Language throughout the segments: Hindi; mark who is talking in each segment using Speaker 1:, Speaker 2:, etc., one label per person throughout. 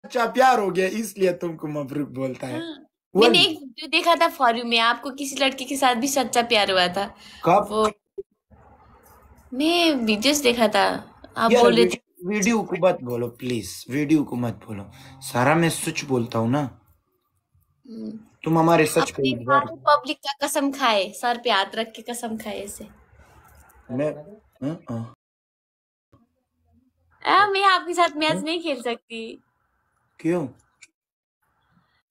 Speaker 1: अच्छा प्यार हो गया इसलिए तुमको मबरूक बोलता है।
Speaker 2: हाँ। मैंने
Speaker 1: वही।
Speaker 2: एक वीडियो देखा था फॉर यू में, आपको किसी लड़के के साथ भी सच्चा प्यार हुआ था।
Speaker 1: कब?
Speaker 2: वो मैं वीडियोस देखा था, आप
Speaker 1: यार
Speaker 2: बोल रहे थे।
Speaker 1: वीडियो को मत बोलो प्लीज, वीडियो को मत बोलो। सारा मैं सच बोलता हूँ ना।
Speaker 2: हम्म,
Speaker 1: तुम हमारे सच पे
Speaker 2: अपने
Speaker 1: एक बार।
Speaker 2: सारे पब्लिक का कसम खाए, सर पे हाथ रख के कसम खाए ऐसे।
Speaker 1: मैं हाँ, हाँ,
Speaker 2: मैं आपके साथ मैच
Speaker 1: हाँ,
Speaker 2: नहीं खेल सकती।
Speaker 1: क्यों?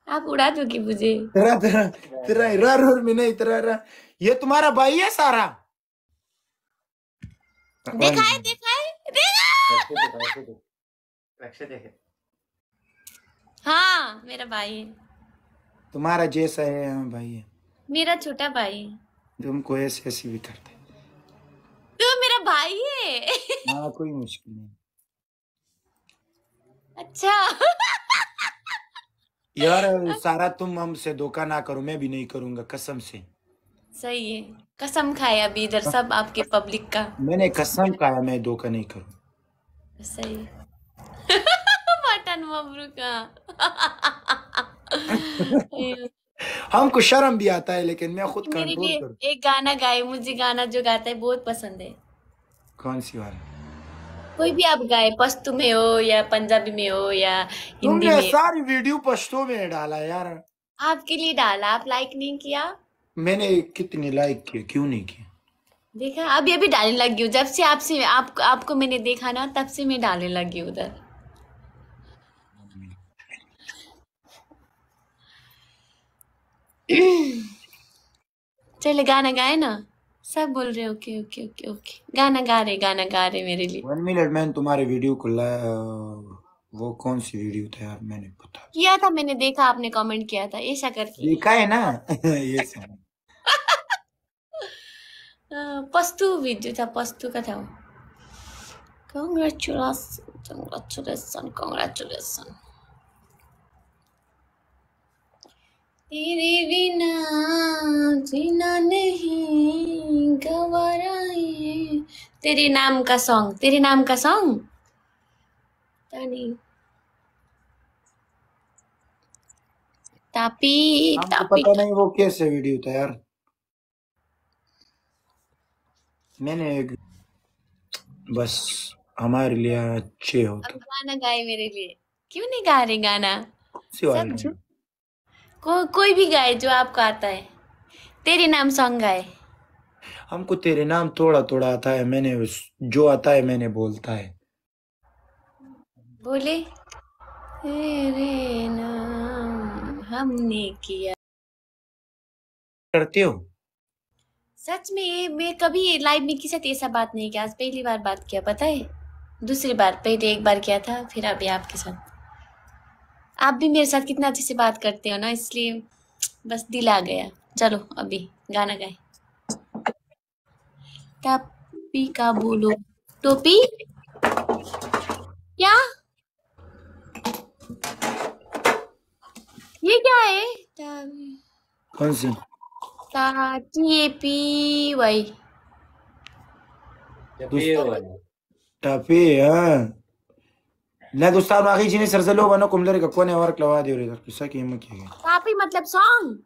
Speaker 2: आप उड़ा दोगे मुझे।
Speaker 1: तेरा तेरा तेरा इरार और में नहीं तेरा ये तुम्हारा भाई है सारा।
Speaker 2: देखा है, देखा है, देखा। हाँ, मेरा भाई है।
Speaker 1: तुम्हारा जैसा है, हाँ भाई है।
Speaker 2: मेरा छोटा भाई है।
Speaker 1: तुमको ऐसे ऐसी भी करते।
Speaker 2: तो मेरा भाई है।
Speaker 1: हाँ कोई मुश्किल नहीं।
Speaker 2: अच्छा।
Speaker 1: यार सारा तुम हमसे धोखा ना करो, मैं भी नहीं करूंगा कसम से।
Speaker 2: सही है। कसम खाए अभी इधर सब आपके पब्लिक का।
Speaker 1: मैंने कसम खाया मैं धोखा नहीं करूँ।
Speaker 2: सही है। मटन मबरूका।
Speaker 1: हमको शर्म भी आता है लेकिन मैं खुद
Speaker 2: मेरे
Speaker 1: कंट्रोल
Speaker 2: लिए
Speaker 1: करूँ।
Speaker 2: एक गाना गाए, मुझे गाना जो गाता है बहुत पसंद है।
Speaker 1: कौन सी वाला?
Speaker 2: कोई भी आप गाए, पश्तो में हो या पंजाबी में हो या हिंदी
Speaker 1: तुमने
Speaker 2: में।
Speaker 1: सारी वीडियो पश्तो में डाला यार।
Speaker 2: आपके लिए डाला, आप लाइक नहीं किया।
Speaker 1: मैंने कितनी लाइक किए, क्यों नहीं किए?
Speaker 2: देखा, अभी अभी डालने लगी हूँ, जब से आपसे आपको मैंने देखा ना, तब से मैं डालने लगी हूँ उधर। चले गाना गाए ना। सब बोल रहे ओके ओके ओके ओके, गाना गा रहे मेरे लिए।
Speaker 1: 1 मिनट, मैंने तुम्हारे वीडियो को वो कौन सी वीडियो था यार, मैंने पता
Speaker 2: किया था, मैंने देखा आपने कमेंट किया था ऐसा करके।
Speaker 1: देखा है ना। ये सब।
Speaker 2: पस्तु वीडियो था, पस्तु का था वो। Congratulations, congratulations, congratulations। तेरे बिना जीना नहीं गवारा है। तेरे नाम का सॉन्ग, तेरे नाम का सॉन्ग। तानी तापी
Speaker 1: हमको
Speaker 2: तापी।
Speaker 1: पता नहीं वो कैसे वीडियो था यार। मैंने बस हमारे लिए अच्छे हो
Speaker 2: अब
Speaker 1: तो।
Speaker 2: गाना गाए मेरे लिए। क्यों नहीं गा रहे गाना।
Speaker 1: सी वाले
Speaker 2: सब
Speaker 1: नहीं।
Speaker 2: झूठ। कोई भी गाए जो आपको आता है। तेरे नाम सॉन्ग गाए।
Speaker 1: हमको तेरे नाम थोड़ा थोड़ा आता है, मैंने जो आता है मैंने बोलता है।
Speaker 2: बोले तेरे नाम हमने किया।
Speaker 1: करते हो?
Speaker 2: सच में, ये मैं कभी लाइव में किसी साथ ऐसा बात नहीं किया, आज पहली बार बात किया, पता है। दूसरी बार, पहले एक बार किया था, फिर अभी आपके साथ। आप भी मेरे साथ कितना अच्छे से बात करते हो ना, इसलिए बस दिल आ गया। चलो अभी गाना गाए। टप्पी का बोलो। टोपी। क्या? ये क्या है?
Speaker 1: कौन सी?
Speaker 2: TAP Y.
Speaker 1: टापी हाँ। ना दोस्तान आखिर जिन्हें सरसलो बनो कुमलर का कोने और क्लवा दे रहे किस्सा की हिम्मत की
Speaker 2: टापी मतलब सॉन्ग।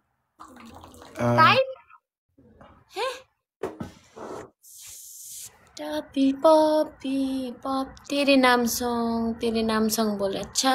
Speaker 1: है।
Speaker 2: टाइप है। टापी पॉपी पॉप, तेरे नाम सॉन्ग, तेरे नाम सॉन्ग बोले। अच्छा।